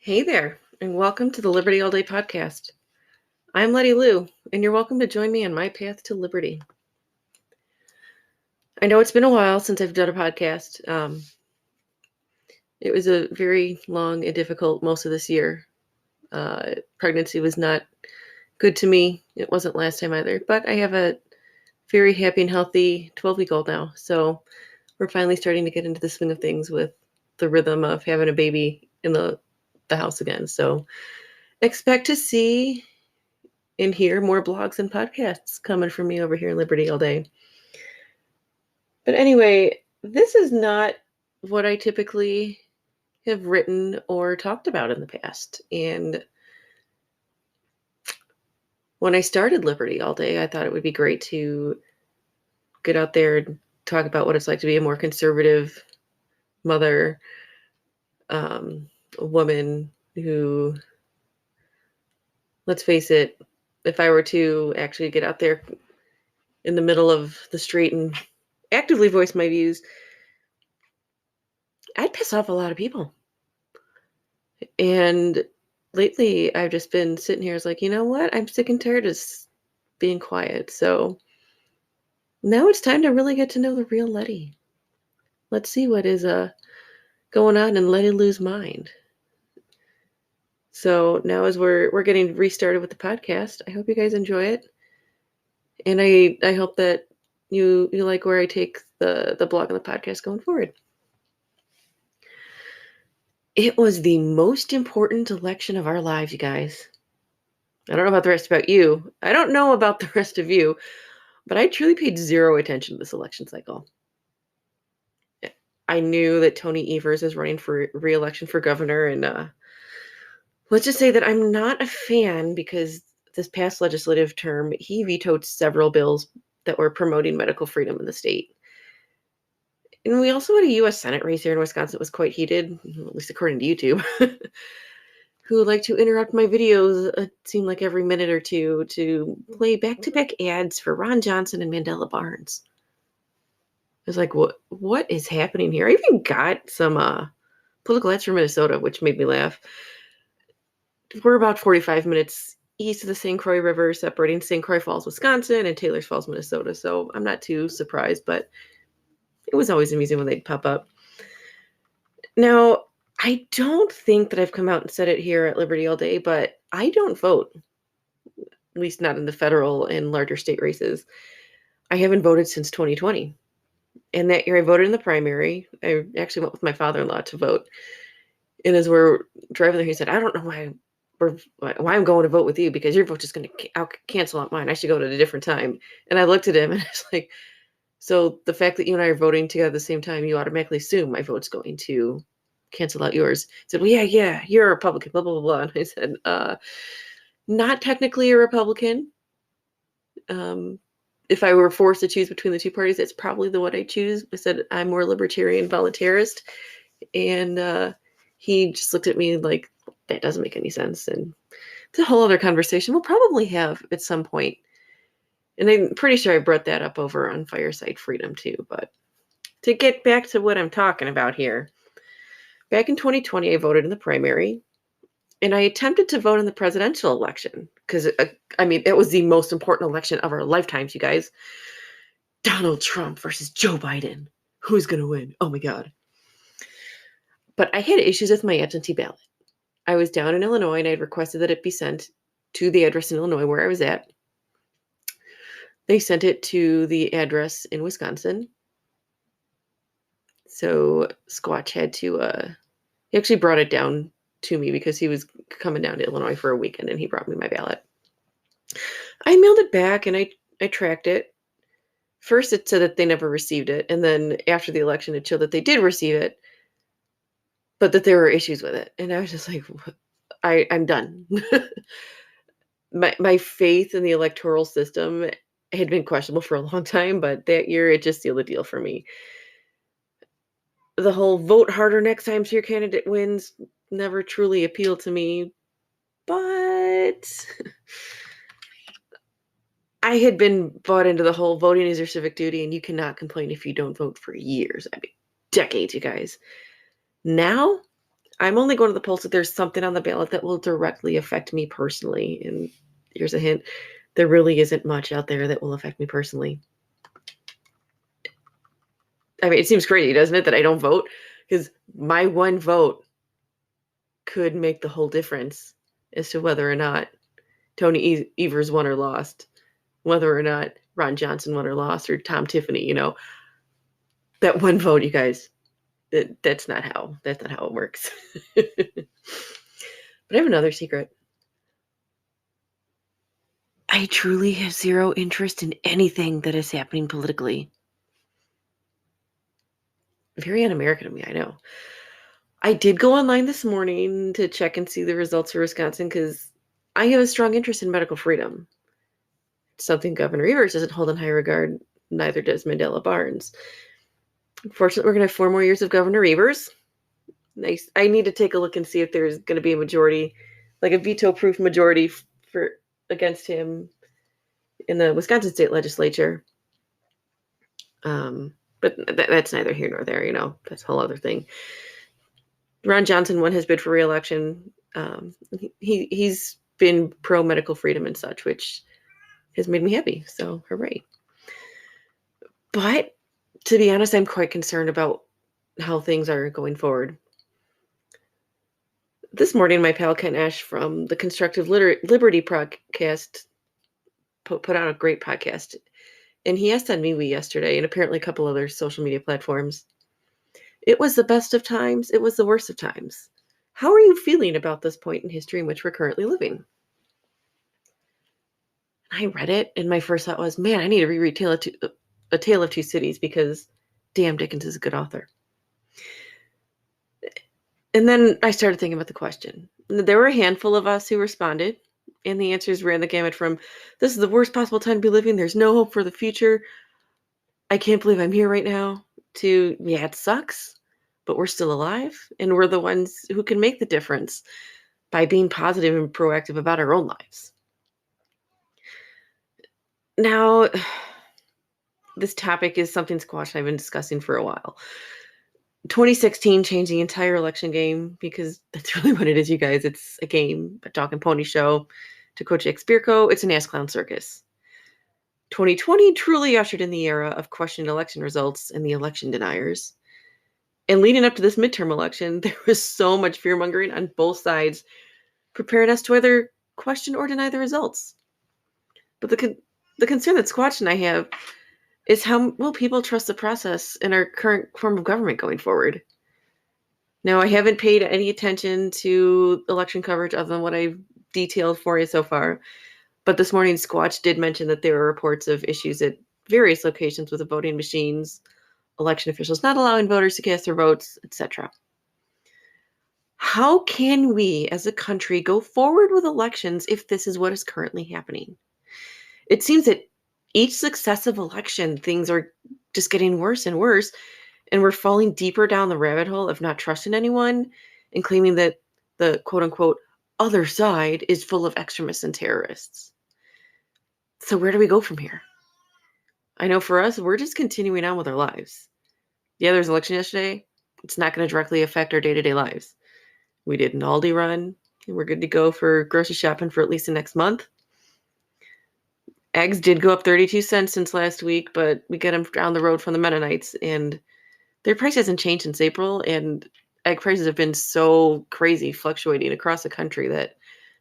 Hey there, and welcome to the Liberty All Day podcast. I'm Letty Lou, and you're welcome to join me on my path to liberty. I know it's been a while since I've done a podcast. It was a very long and difficult most of this year. Pregnancy was not good to me. It wasn't last time either, but I have a very happy and healthy 12-week-old now. So we're finally starting to get into the swing of things with the rhythm of having a baby in the house again. So expect to see and hear more blogs and podcasts coming from me over here in Liberty All Day. But anyway, this is not what I typically have written or talked about in the past. And when I started Liberty All Day, I thought it would be great to get out there and talk about what it's like to be a more conservative mother, a woman who, let's face it, if I were to actually get out there in the middle of the street and actively voice my views, I'd piss off a lot of people. And lately, I've just been sitting here, like, you know what? I'm sick and tired of being quiet. So now it's time to really get to know the real Letty. Let's see what is going on in Letty Lou's mind. So now as we're getting restarted with the podcast, I hope you guys enjoy it. And I hope that you like where I take the blog and the podcast going forward. It was the most important election of our lives, you guys. I don't know about the rest about you. I don't know about the rest of you, but I truly paid zero attention to this election cycle. I knew that Tony Evers is running for re-election for governor, and let's just say that I'm not a fan because this past legislative term, he vetoed several bills that were promoting medical freedom in the state. And we also had a U.S. Senate race here in Wisconsin that was quite heated, at least according to YouTube, who like to interrupt my videos, it seemed like every minute or two, to play back-to-back ads for Ron Johnson and Mandela Barnes. I was like, what is happening here? I even got some political ads from Minnesota, which made me laugh. We're about 45 minutes east of the St. Croix River, separating St. Croix Falls, Wisconsin, and Taylor Falls, Minnesota. So I'm not too surprised, but it was always amusing when they'd pop up. Now, I don't think that I've come out and said it here at Liberty All Day, but I don't vote, at least not in the federal and larger state races. I haven't voted since 2020. And that year I voted in the primary. I actually went with my father-in-law to vote. And as we're driving there, he said, I don't know why I'm going to vote with you, because your vote is going to cancel out mine. I should go at a different time. And I looked at him and I was like, so the fact that you and I are voting together at the same time, you automatically assume my vote's going to cancel out yours. He said, well, yeah, you're a Republican, blah, blah, blah, blah. And I said, not technically a Republican. If I were forced to choose between the two parties, it's probably the one I choose. I said, I'm more libertarian voluntarist. And he just looked at me like, that doesn't make any sense. And it's a whole other conversation we'll probably have at some point. And I'm pretty sure I brought that up over on Fireside Freedom too. But to get back to what I'm talking about here, back in 2020, I voted in the primary. And I attempted to vote in the presidential election because, it was the most important election of our lifetimes, you guys. Donald Trump versus Joe Biden. Who's going to win? Oh, my God. But I had issues with my absentee ballot. I was down in Illinois, and I had requested that it be sent to the address in Illinois where I was at. They sent it to the address in Wisconsin. So Squatch had to, he actually brought it down to me because he was coming down to Illinois for a weekend, and he brought me my ballot. I mailed it back, and I tracked it. First, it said that they never received it, and then after the election, it showed that they did receive it, but that there were issues with it. And I was just like, I'm done. My faith in the electoral system had been questionable for a long time, but that year it just sealed the deal for me. The whole vote harder next time so your candidate wins never truly appealed to me, but I had been bought into the whole voting is your civic duty, and you cannot complain if you don't vote for years. Decades, you guys. Now, I'm only going to the polls if there's something on the ballot that will directly affect me personally. And here's a hint, there really isn't much out there that will affect me personally. I mean, it seems crazy, doesn't it, that I don't vote? Because my one vote could make the whole difference as to whether or not Tony Evers won or lost, whether or not Ron Johnson won or lost, or Tom Tiffany, That one vote, you guys, that's not how it works. But I have another secret. I truly have zero interest in anything that is happening politically. Very un-American of me, I know. I did go online this morning to check and see the results for Wisconsin because I have a strong interest in medical freedom. It's something Governor Evers doesn't hold in high regard, neither does Mandela Barnes. Unfortunately, we're going to have 4 more years of Governor Evers. Nice. I need to take a look and see if there's going to be a majority, like a veto-proof majority against him in the Wisconsin state legislature. But that's neither here nor there, That's a whole other thing. Ron Johnson won his bid for re-election. He's been pro-medical freedom and such, which has made me happy. So, hooray. But, to be honest, I'm quite concerned about how things are going forward. This morning, my pal Ken Ash from the Constructive Liberty podcast put out a great podcast. And he asked on MeWe yesterday, and apparently a couple other social media platforms. It was the best of times. It was the worst of times. How are you feeling about this point in history in which we're currently living? I read it, and my first thought was, man, I need to reread A Tale of Two Cities because damn, Dickens is a good author. And then I started thinking about the question. There were a handful of us who responded, and the answers ran the gamut from, this is the worst possible time to be living, there's no hope for the future, I can't believe I'm here right now, to, yeah, it sucks, but we're still alive, and we're the ones who can make the difference by being positive and proactive about our own lives. Now, this topic is something Squash and I've been discussing for a while. 2016 changed the entire election game because that's really what it is, you guys. It's a game, a dog and pony show. To quote Jack Spirko, it's an ass clown circus. 2020 truly ushered in the era of questioned election results and the election deniers. And leading up to this midterm election, there was so much fear-mongering on both sides, preparing us to either question or deny the results. But the concern that Squatch and I have is how will people trust the process in our current form of government going forward? Now, I haven't paid any attention to election coverage other than what I've detailed for you so far. But this morning, Squatch did mention that there were reports of issues at various locations with the voting machines, election officials not allowing voters to cast their votes, etc. How can we as a country go forward with elections if this is what is currently happening? It seems that each successive election, things are just getting worse and worse, and we're falling deeper down the rabbit hole of not trusting anyone and claiming that the quote-unquote other side is full of extremists and terrorists. So where do we go from here? I know for us, we're just continuing on with our lives. Yeah, there was an election yesterday. It's not going to directly affect our day-to-day lives. We did an Aldi run, and we're good to go for grocery shopping for at least the next month. Eggs did go up 32 cents since last week, but we get them down the road from the Mennonites, and their price hasn't changed since April, and egg prices have been so crazy, fluctuating across the country that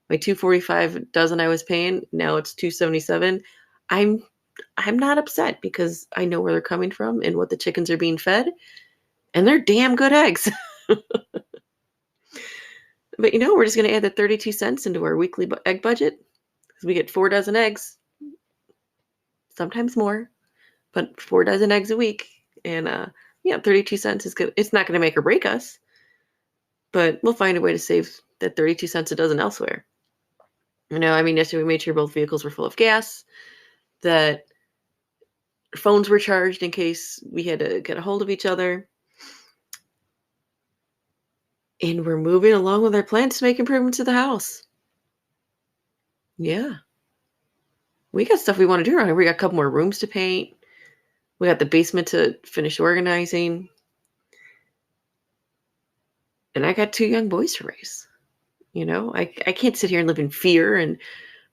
my $2.45 dozen I was paying, now it's $2.77. I'm not upset because I know where they're coming from and what the chickens are being fed, and they're damn good eggs. But we're just going to add the 32 cents into our weekly egg budget because we get 4 dozen eggs, sometimes more, but 4 dozen eggs a week. And 32 cents is good. It's not going to make or break us, but we'll find a way to save that 32 cents a dozen elsewhere. Yesterday we made sure both vehicles were full of gas, that phones were charged in case we had to get a hold of each other. And we're moving along with our plans to make improvements to the house. Yeah. We got stuff we want to do around here. We got a couple more rooms to paint. We got the basement to finish organizing. And I got 2 young boys to raise. I can't sit here and live in fear and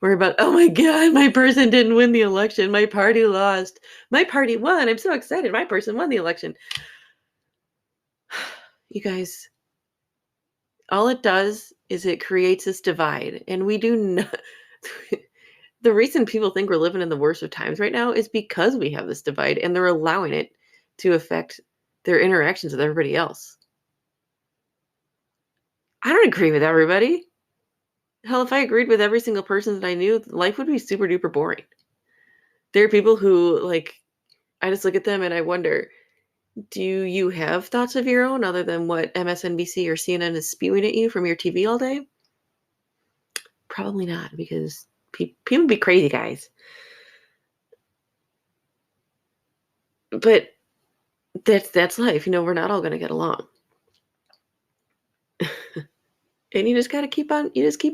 worry about, oh my God, my person didn't win the election. My party lost. My party won. I'm so excited. My person won the election. You guys, all it does is it creates this divide. And we do not. The reason people think we're living in the worst of times right now is because we have this divide and they're allowing it to affect their interactions with everybody else. I don't agree with everybody. Hell, if I agreed with every single person that I knew, life would be super duper boring. There are people who, like, I just look at them and I wonder, do you have thoughts of your own other than what MSNBC or CNN is spewing at you from your TV all day? Probably not, because people be crazy, guys. But that's life. We're not all going to get along. And you just got to keep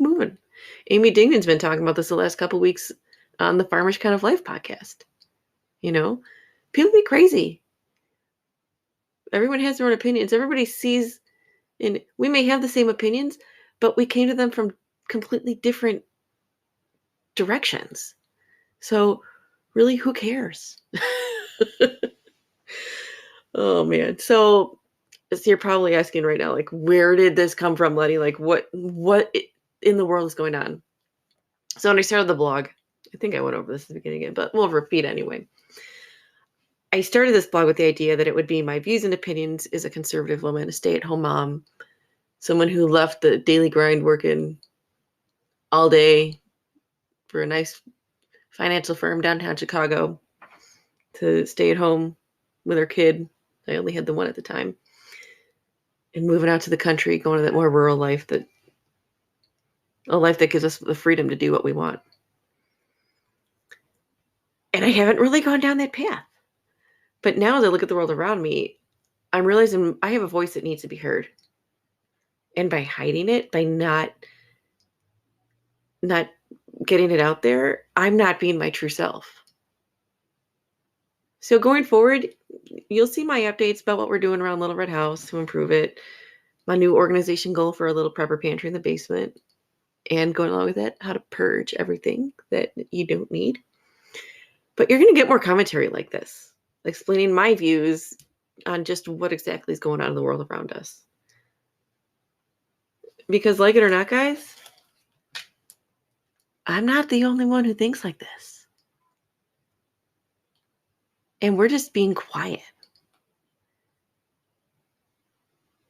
moving. Amy Dingman's been talking about this the last couple weeks on the Farmers Kind of Life podcast. People be crazy. Everyone has their own opinions. Everybody sees, and we may have the same opinions, but we came to them from completely different directions. So really, who cares? Oh man. So you're probably asking right now, like, where did this come from, Letty? Like, what in the world is going on? So when I started the blog, I think I went over this at the beginning again, but we'll repeat anyway. I started this blog with the idea that it would be my views and opinions as a conservative woman, a stay-at-home mom, someone who left the daily grind working all day for a nice financial firm downtown Chicago to stay at home with her kid. I only had the one at the time. And moving out to the country, going to that more rural life, a life that gives us the freedom to do what we want. And I haven't really gone down that path. But now as I look at the world around me, I'm realizing I have a voice that needs to be heard. And by hiding it, by not getting it out there, I'm not being my true self. So going forward, you'll see my updates about what we're doing around Little Red House to improve it, my new organization goal for a little prepper pantry in the basement, and going along with that, how to purge everything that you don't need. But you're going to get more commentary like this, explaining my views on just what exactly is going on in the world around us. Because like it or not, guys, I'm not the only one who thinks like this. And we're just being quiet.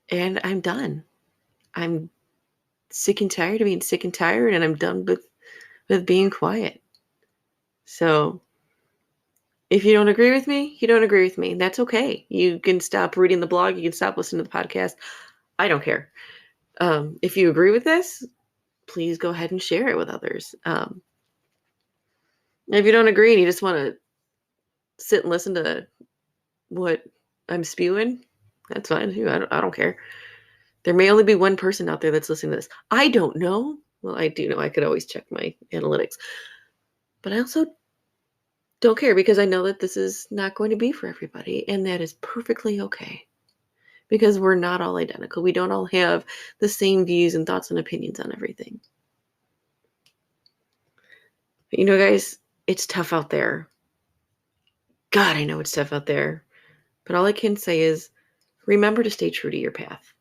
And I'm done. I'm sick and tired of being sick and tired, and I'm done with being quiet. So if you don't agree with me, you don't agree with me. That's okay. You can stop reading the blog. You can stop listening to the podcast. I don't care. If you agree with this, please go ahead and share it with others. If you don't agree and you just want to sit and listen to what I'm spewing, that's fine too. I don't care. There may only be one person out there that's listening to this. I don't know. Well, I do know. I could always check my analytics. But I also don't care because I know that this is not going to be for everybody, and that is perfectly okay. Because we're not all identical. We don't all have the same views and thoughts and opinions on everything. But guys, it's tough out there. God, I know it's tough out there. But all I can say is remember to stay true to your path.